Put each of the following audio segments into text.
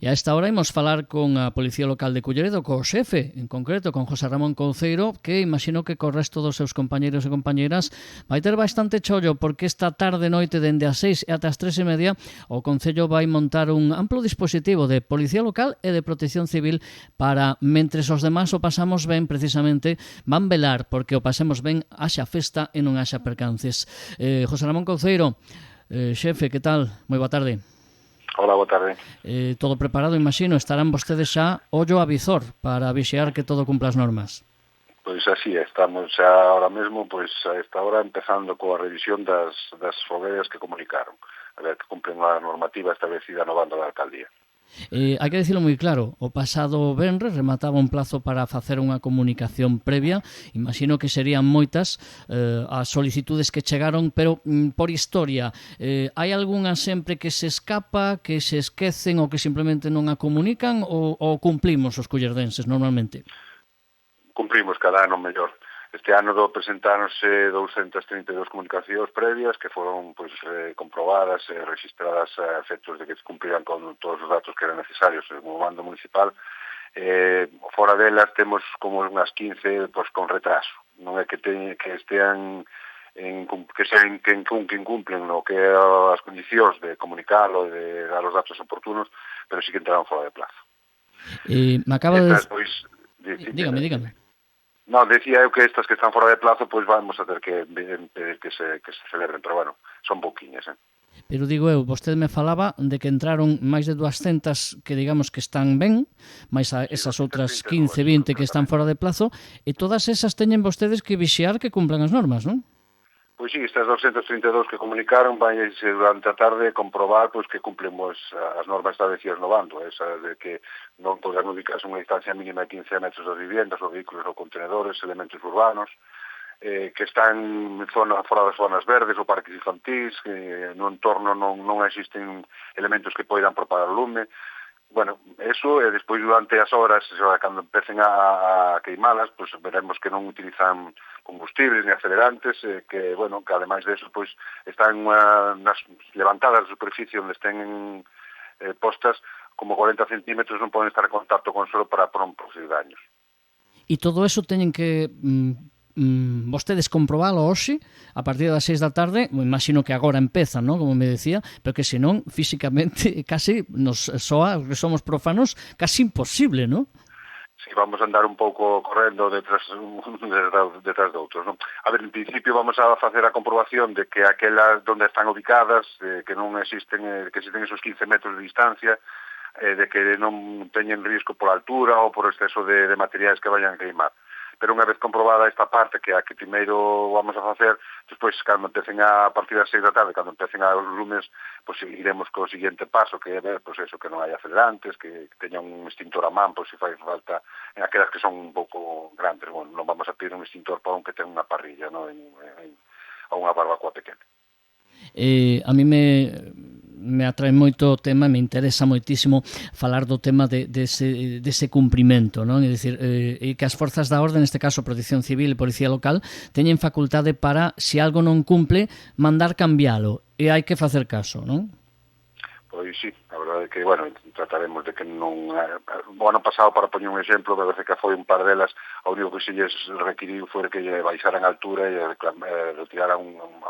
E a esta hora imos falar con a Policía Local de Culleredo, co xefe, en concreto, con José Ramón Couceiro, que imagino que co resto dos seus compañeiros e compañeiras vai ter bastante chollo, porque esta tarde noite dende as 6 e ata as 3:30 o Concello vai montar un amplo dispositivo de Policía Local e de Protección Civil para, mentres os demás o pasamos ben, precisamente, van velar porque o pasemos ben, haxa festa e non haxa percances. José Ramón Couceiro, xefe, que tal? Moi boa tarde. Hola, boa tarde. Todo preparado, imagino, estarán vostedes xa ollo a visor para vixiar que todo cumpla as normas. Pois así, estamos xa ahora mesmo, pois a esta hora empezando coa revisión das fogueiras que comunicaron, a ver que cumplen a normativa establecida no bando da alcaldía. Hai que dicilo moi claro, o pasado venres remataba un plazo para facer unha comunicación previa, imagino que serían moitas as solicitudes que chegaron, pero por historia, hai algunha sempre que se escapa, que se esquecen ou que simplemente non a comunican ou cumplimos os cullerdenses normalmente? Cumprimos cada ano mellor. Este ano presentáronse 232 comunicacións previas que foron comprobadas e registradas a efectos de que cumpriran con todos os datos que eran necesarios no mando municipal. Fora delas temos como unhas 15 con retraso. Non é que estean que incumplen no que as condicións de comunicarlo e de dar os datos oportunos, pero sí que entraron fora de plazo. Me acaba de... Dígame. No, decía eu que estas que están fora de plazo, pois vamos a ter que pedir que se celebren, pero bueno, son pouquiñas, Pero digo eu, vostede me falaba de que entraron máis de 200 que digamos que están ben, máis a esas outras 15, 20 que están fora de plazo, e todas esas teñen vostedes que vixiar que cumplan as normas, non? Pois sí, estas 232 que comunicaron vai durante a tarde comprobar que cumplimos as normas establecidas no bando, esa de que non poden ubicarse unha distancia mínima de 15 metros das viviendas, ou vehículos ou contenedores, elementos urbanos, que están fora das zonas verdes ou parques infantís, que no entorno non existen elementos que poidan propagar lume. Bueno, eso, e despois durante as horas, cando empecen a queimalas, pois veremos que non utilizan combustibles ni acelerantes, que ademais de eso, pois están levantadas da superficie onde estén postas como 40 centímetros, non poden estar en contacto con o suelo para non producir daños. E todo eso teñen que vostedes comprobalo hoxe a partir das 6 da tarde, imagino que agora empezan, ¿no? Como me decía, pero que senón físicamente casi nos soa, que somos profanos, casi imposible, ¿no? Si vamos a andar un pouco correndo detrás de outros, non? A ver, en principio vamos a facer a comprobación de que aquelas donde están ubicadas, que non existen, que existen esos 15 metros de distancia, de que non teñen risco por altura ou por exceso de materiais que vayan a queimar. Pero unha vez comprobada esta parte, que a que primeiro vamos a facer, despois, cando empecen a partir das 6 da tarde, cando empecen os lumes, pois iremos co seguinte paso, que é ver, pois eso, que non hai acelerantes, que teña un extintor a man, pois se fai falta, en aquelas que son un pouco grandes, bueno, non vamos a pedir un extintor para un que ten unha parrilla, non, ou unha barbacoa pequena. A mí me atrae moito o tema, me interesa moitísimo falar do tema dese cumprimento, non? É dicir, que as forzas da orde, neste caso Protección Civil e Policía Local, teñen facultade para, se algo non cumple, mandar cambialo, e hai que facer caso, non? Pois sí, a verdade é que, trataremos de que non... O ano pasado, para poñer un exemplo, me parece que foi un par delas, o único que se lles requiriu foi que lle baixaran a altura e retiraran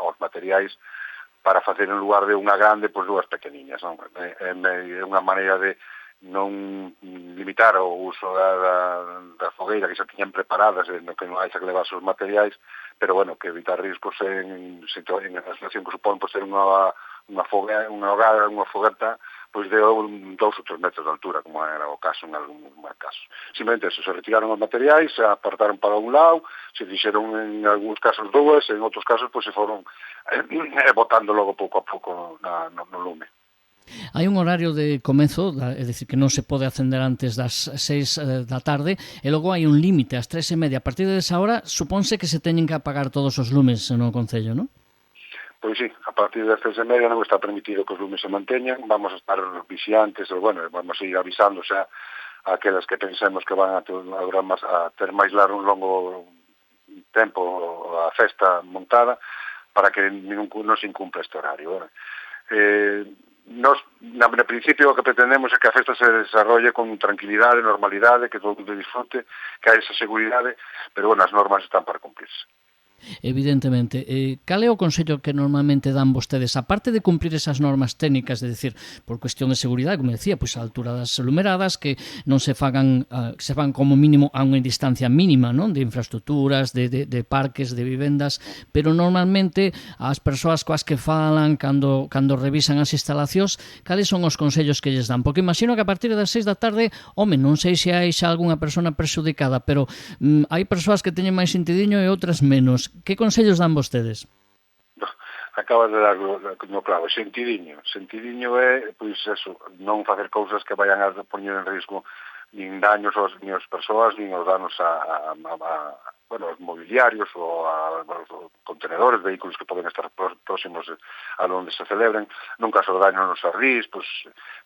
os materiais para facer en lugar de unha grande, pois dúas pequeniñas, non? É unha maneira de non limitar o uso da fogueira que xa tiñan preparadas, que non hai que levarse os materiais, pero, que evitar riscos en a situación que supón ter unha fogueta pois de 2 ou 3 metros de altura, como era o caso en algún caso. Simplemente eso, se retiraron os materiais, se apartaron para un lado, se fixeron en algúns casos dúas, en outros casos pois se foron botando logo pouco a pouco no lume. Hai un horario de comezo, é dicir, que non se pode acender antes das 6 da tarde, e logo hai un límite, ás 3:30. A partir desa hora, supónse que se teñen que apagar todos os lumes no Concello, non? Pois sí, a partir das 3:30 non está permitido que os lumes se manteñan, vamos a estar vixiantes, vamos a ir avisando xa a aquelas que pensemos que van a ter máis longo tempo a festa montada, para que non se incumpla este horario. Nos, na no principio o que pretendemos é que a festa se desarrolle con tranquilidade, normalidade, que todo mundo disfrute, que hai esa seguridade, pero bueno, as normas están para cumplirse. Evidentemente. Cal é o consello que normalmente dan vostedes? Aparte de cumplir esas normas técnicas, de decir, por cuestión de seguridade, como decía, pois a altura das aglomeradas, que non se fagan como mínimo a unha distancia mínima, non, de infraestructuras, de parques, de vivendas, pero normalmente as persoas coas que falan cando revisan as instalacións, cales son os consellos que lles dan? Porque imagino que a partir das 6 da tarde, home, non sei se hai xa algunha persona prexudicada, pero hai persoas que teñen máis sentidiño e outras menos. Que consellos dan vostedes? Acabas de dar no clavo, sentidiño é, pois eso, non facer cousas que vayan a poñer en risco nin daños aos persoas, nin os danos aos mobiliarios ou aos contenedores, vehículos que poden estar próximos a onde se celebren, nunca se daño nos ardís, pois,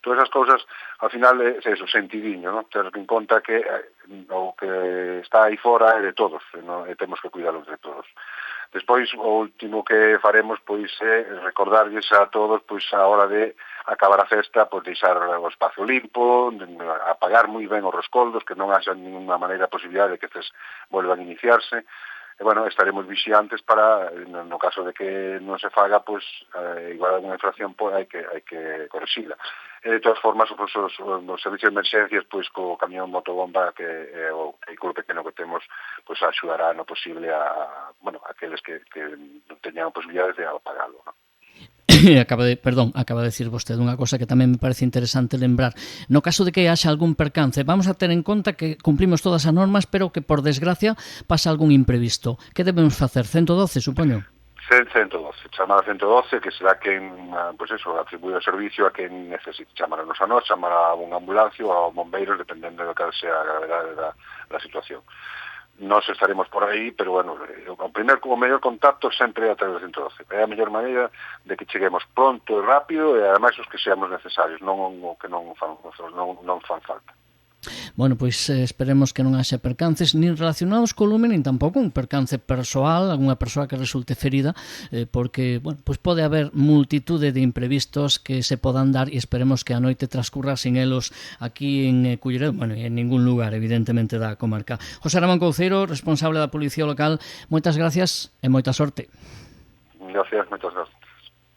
todas esas cousas, ao final, é eso, sentidiño, non? Ter en conta que o que está aí fora é de todos, e temos que cuidarlo entre todos. Despois, o último que faremos, pois, é recordarlles a todos, pois, a hora de acabar a festa, pois, deixar o espazo limpo, apagar moi ben os rescoldos, que non haxa ninguna maneira posibilidade de que estes volvan a iniciarse. E, bueno, estaremos vixiantes para, no caso de que non se faga, pois, igual alguna infracción, pois, hai que corrixila. E, de todas formas, os servicios de emerxencias, pois, co camión motobomba, que é o vehículo pequeno que temos, pois, axudará no posible a aqueles que non teñan posibilidades de apagalo, non? Acaba de decir vostede unha cosa que tamén me parece interesante lembrar. No caso de que haxa algún percance, vamos a ter en conta que cumplimos todas as normas, pero que, por desgracia, pasa algún imprevisto. Que debemos facer? 112, supoño? 112, chamar a 112, que será quen, pois eso, atribui o servicio a quen necesite. Chamarnos a nós, chamar a un ambulancia ou a bombeiros, dependendo de cal sea a gravedade da situación. Nós estaremos por aí, pero, bueno, o mellor contacto sempre é a través do 112. É a mellor maneira de que cheguemos pronto e rápido e, ademais, os que seamos necesarios, non o que non fan falta. Bueno, pois esperemos que non haxa percances nin relacionados co lume, nin tampouco un percance persoal, algunha persoa que resulte ferida, porque, bueno, pois pode haber multitude de imprevistos que se podan dar e esperemos que a noite transcurra sin elos aquí en Culleredo, bueno, en ningún lugar, evidentemente, da comarca. José Ramón Couceiro, responsable da Policía Local, moitas gracias e moita sorte. Gracias, moitas gracias.